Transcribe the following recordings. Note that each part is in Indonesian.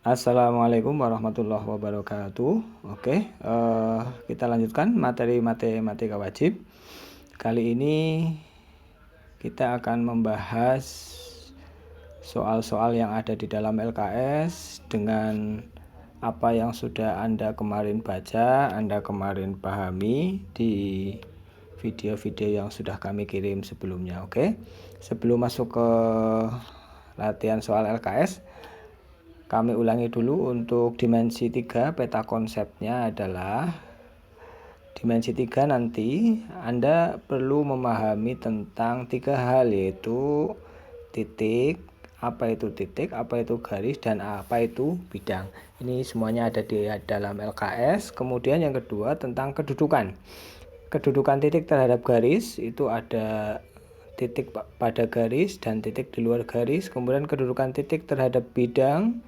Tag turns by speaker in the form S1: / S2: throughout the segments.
S1: Assalamualaikum warahmatullahi wabarakatuh. Oke, kita lanjutkan materi matematika wajib. Kali ini kita akan membahas soal-soal yang ada di dalam LKS dengan apa yang sudah Anda kemarin baca, Anda kemarin pahami di video-video yang sudah kami kirim sebelumnya. Oke, sebelum masuk ke latihan soal LKS, kami ulangi dulu. Untuk dimensi 3 peta konsepnya adalah dimensi 3 nanti Anda perlu memahami tentang 3 hal, yaitu titik, apa itu titik, apa itu garis, dan apa itu bidang. Ini semuanya ada di dalam LKS. Kemudian yang kedua tentang kedudukan. Kedudukan titik terhadap garis itu ada titik pada garis dan titik di luar garis. Kemudian kedudukan titik terhadap bidang,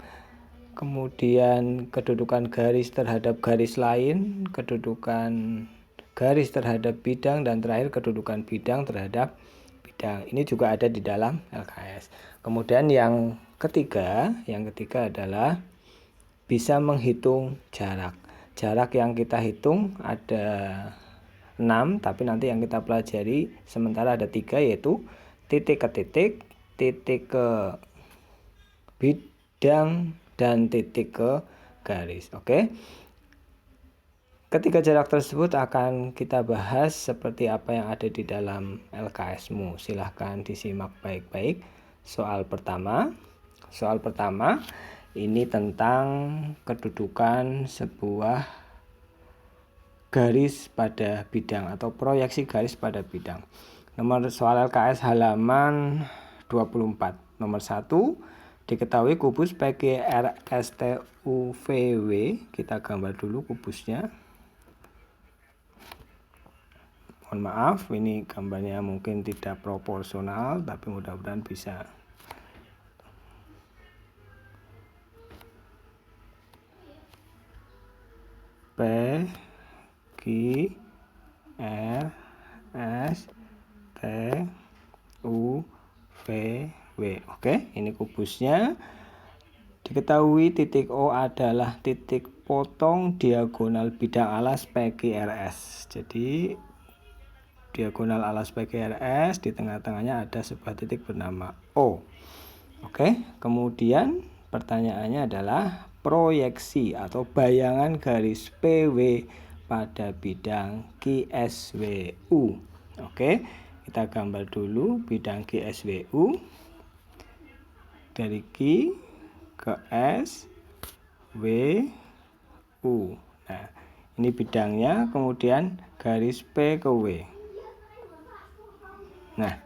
S1: kemudian kedudukan garis terhadap garis lain, kedudukan garis terhadap bidang, dan terakhir kedudukan bidang terhadap bidang. Ini juga ada di dalam LKS. Kemudian yang ketiga adalah bisa menghitung jarak. Jarak yang kita hitung ada 6, tapi nanti yang kita pelajari sementara ada 3, yaitu titik ke titik, titik ke bidang, dan titik ke garis. Oke. Ketiga jarak tersebut akan kita bahas seperti apa yang ada di dalam LKS-mu. Silahkan disimak baik-baik. Soal pertama ini tentang kedudukan sebuah garis pada bidang atau proyeksi garis pada bidang. Nomor soal LKS halaman 24. Nomor 1, diketahui kubus PGRSTUVW. Kita gambar dulu kubusnya. Mohon maaf, ini gambarnya mungkin tidak proporsional, tapi mudah-mudahan bisa. P Q R S T U V W. Oke, ini kubusnya. Diketahui titik O adalah titik potong diagonal bidang alas PQRS. Jadi diagonal alas PQRS, di tengah-tengahnya ada sebuah titik bernama O. Oke, kemudian pertanyaannya adalah proyeksi atau bayangan garis PW pada bidang QSWU. Oke, kita gambar dulu bidang QSWU. Dari Q ke S, W, U. Nah, ini bidangnya, kemudian garis P ke W. Nah,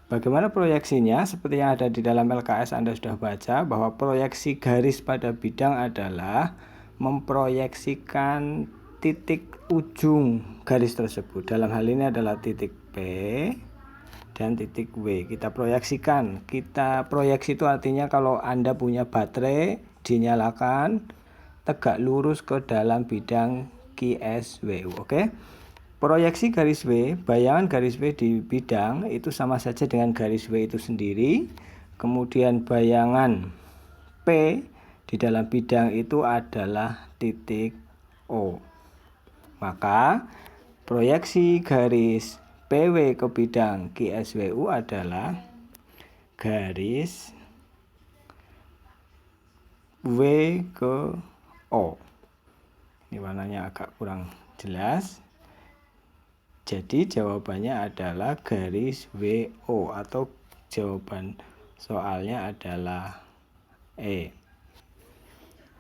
S1: bagaimana proyeksinya? Seperti yang ada di dalam LKS Anda sudah baca bahwa proyeksi garis pada bidang adalah memproyeksikan titik ujung garis tersebut. Dalam hal ini adalah titik P dan titik W. Kita proyeksikan. Kita proyeksi itu artinya kalau Anda punya baterai dinyalakan tegak lurus ke dalam bidang QSWU. Oke. Proyeksi garis W, bayangan garis W di bidang itu sama saja dengan garis W itu sendiri. Kemudian bayangan P di dalam bidang itu adalah titik O. Maka proyeksi garis PW ke bidang QSWU adalah garis W ke O. Ini warnanya agak kurang jelas. Jadi jawabannya adalah garis WO, atau jawaban soalnya adalah E.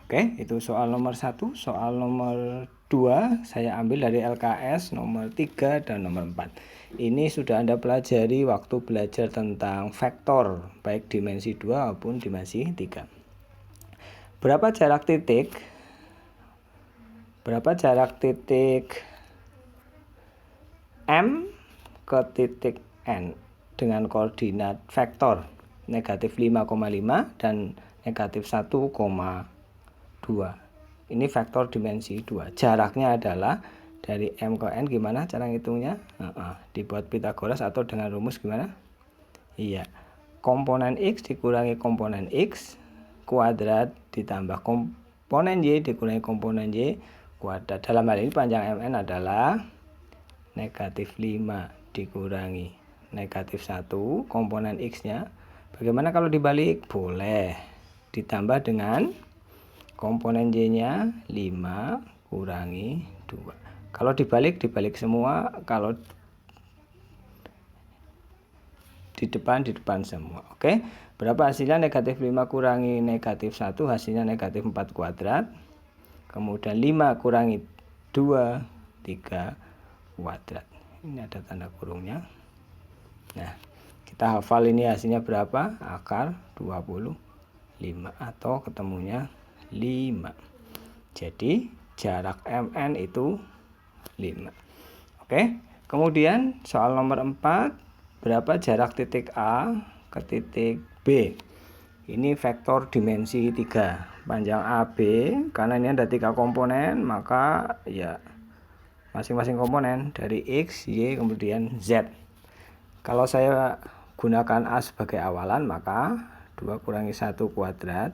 S1: Oke, itu soal nomor 1. Soal nomor 2 saya ambil dari LKS nomor 3 dan nomor 4. Ini sudah Anda pelajari waktu belajar tentang vektor, baik dimensi 2 maupun dimensi 3. Berapa jarak titik M ke titik N dengan koordinat vektor negatif 5,5 dan negatif 1,2. Ini vektor dimensi 2. Jaraknya adalah dari M ke N. Gimana cara ngitungnya? Dibuat Pitagoras atau dengan rumus gimana? Iya, komponen X dikurangi komponen X kuadrat ditambah komponen Y dikurangi komponen Y kuadrat. Dalam hal ini panjang MN adalah negatif 5 dikurangi negatif 1 komponen X-nya. Bagaimana kalau dibalik? Boleh. Ditambah dengan komponen Y-nya 5 kurangi 2. Kalau dibalik semua. Kalau di depan semua. Oke. Berapa hasilnya? Negatif 5 kurangi negatif 1 hasilnya negatif 4 kuadrat. Kemudian 5 kurangi 2 3 kuadrat. Ini ada tanda kurungnya. Nah, kita hafal ini hasilnya berapa? Akar 25 atau ketemunya 5. Jadi jarak MN itu 5. Oke. Kemudian soal nomor 4, berapa jarak titik A ke titik B? Ini vektor dimensi 3. Panjang AB, karena ini ada 3 komponen, maka ya masing-masing komponen dari X, Y, kemudian Z. Kalau saya gunakan A sebagai awalan, maka 2 kurangi 1 kuadrat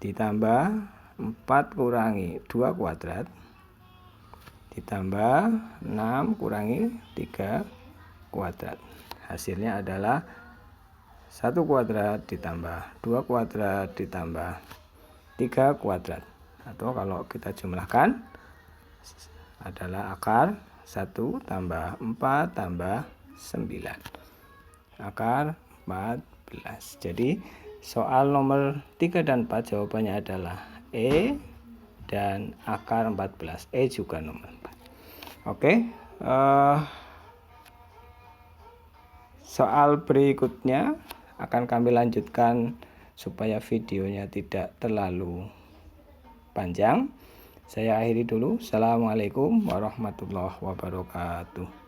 S1: ditambah 4 kurangi 2 kuadrat ditambah 6 kurangi 3 kuadrat. Hasilnya adalah 1 kuadrat ditambah 2 kuadrat ditambah 3 kuadrat. Atau kalau kita jumlahkan adalah akar 1 tambah 4 tambah 9. Akar 14. Jadi soal nomor 3 dan 4 jawabannya adalah E dan akar 14. E juga nomor 4. Oke. Soal berikutnya akan kami lanjutkan supaya videonya tidak terlalu panjang. Saya akhiri dulu. Assalamualaikum warahmatullahi wabarakatuh.